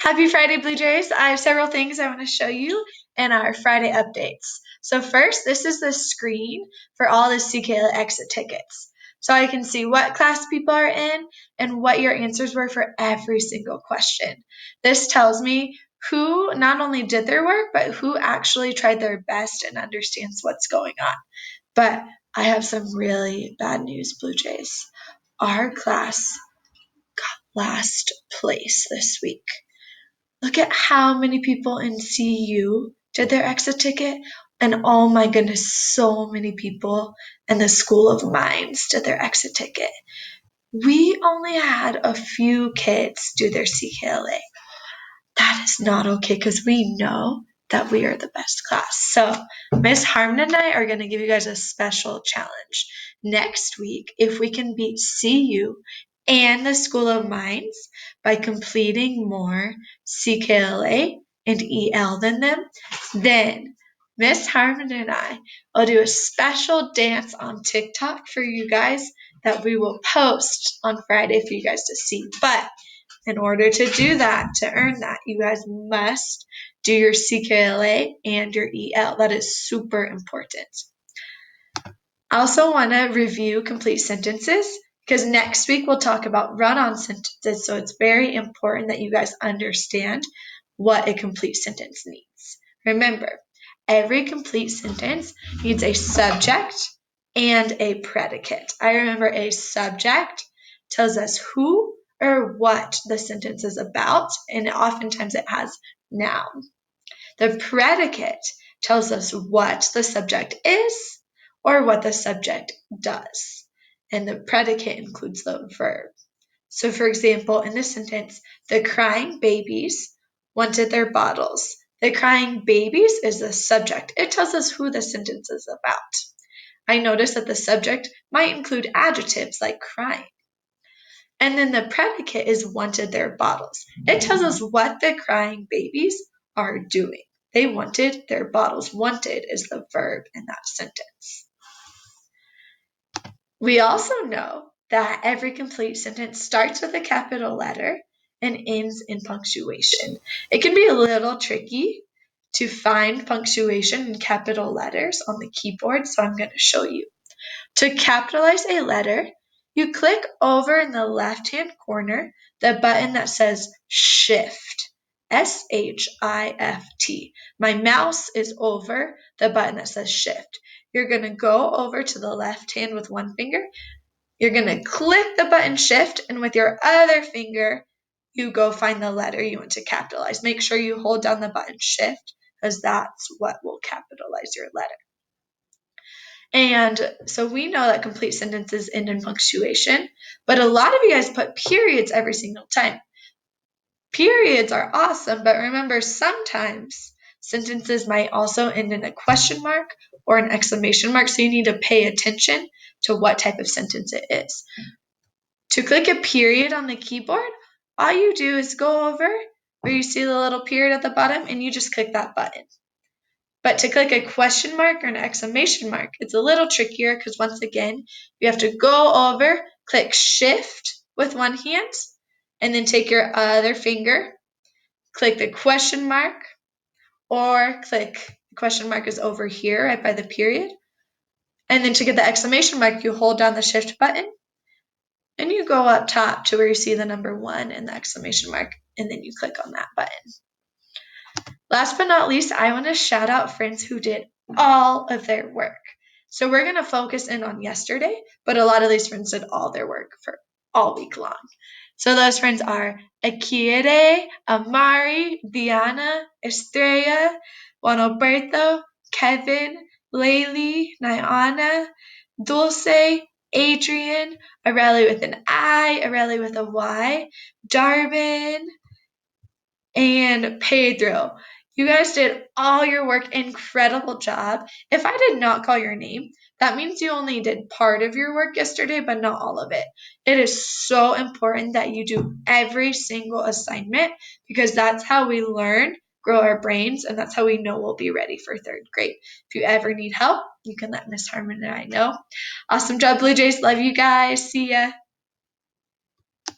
Happy Friday, Blue Jays. I have several things I want to show you in our Friday updates. So first, this is the screen for all the CKLA exit tickets. So I can see what class people are in and what your answers were for every single question. This tells me who not only did their work, but who actually tried their best and understands what's going on. But I have some really bad news, Blue Jays. Our class got last place this week. Look at how many people in CU did their exit ticket. And oh my goodness, so many people in the School of Mines did their exit ticket. We only had a few kids do their CKLA. That is not okay because we know that we are the best class. So Miss Harmon and I are going to give you guys a special challenge. Next week, if we can beat CU and the School of Mines by completing more CKLA and EL than them, then Miss Harmon and I will do a special dance on TikTok for you guys that we will post on Friday for you guys to see. But in order to do that, to earn that, you guys must do your CKLA and your EL. That is super important. I also want to review complete sentences because next week we'll talk about run-on sentences, so it's very important that you guys understand what a complete sentence needs. Remember, every complete sentence needs a subject and a predicate. I remember a subject tells us who or what the sentence is about, and oftentimes it has noun. The predicate tells us what the subject is or what the subject does, and the predicate includes the verb. So, for example, in this sentence, the crying babies wanted their bottles. The crying babies is the subject. It tells us who the sentence is about. I notice that the subject might include adjectives like crying. And then the predicate is wanted their bottles. It tells us what the crying babies are doing. They wanted their bottles. Wanted is the verb in that sentence. We also know that every complete sentence starts with a capital letter and ends in punctuation. It can be a little tricky to find punctuation in capital letters on the keyboard, so I'm going to show you. To capitalize a letter, you click over in the left-hand corner the button that says Shift, S-H-I-F-T. My mouse is over the button that says Shift. You're going to go over to the left hand with one finger. You're going to click the button Shift, and with your other finger, you go find the letter you want to capitalize. Make sure you hold down the button Shift because that's what will capitalize your letter. And so we know that complete sentences end in punctuation, but a lot of you guys put periods every single time. Periods are awesome, but remember, sometimes sentences might also end in a question mark or an exclamation mark, so you need to pay attention to what type of sentence it is. To click a period on the keyboard, all you do is go over where you see the little period at the bottom, and you just click that button. But to click a question mark or an exclamation mark, it's a little trickier because once again, you have to go over, click Shift with one hand, and then take your other finger, click the question mark, or click the question mark is over here right by the period. And then to get the exclamation mark, you hold down the Shift button, and you go up top to where you see the number 1 and the exclamation mark, and then you click on that button. Last but not least, I want to shout out friends who did all of their work. So we're going to focus in on yesterday, but a lot of these friends did all their work for all week long. So those friends are Akire, Amari, Diana, Estrella, Juan Alberto, Kevin, Laylee, Nyana, Dulce, Adrian, Areli with an I, Areli with a Y, Darvin, and Pedro. You guys did all your work. Incredible job. If I did not call your name, that means you only did part of your work yesterday, but not all of it. It is so important that you do every single assignment because that's how we learn, grow our brains, and that's how we know we'll be ready for 3rd grade. If you ever need help, you can let Miss Harmon and I know. Awesome job, Blue Jays. Love you guys. See ya.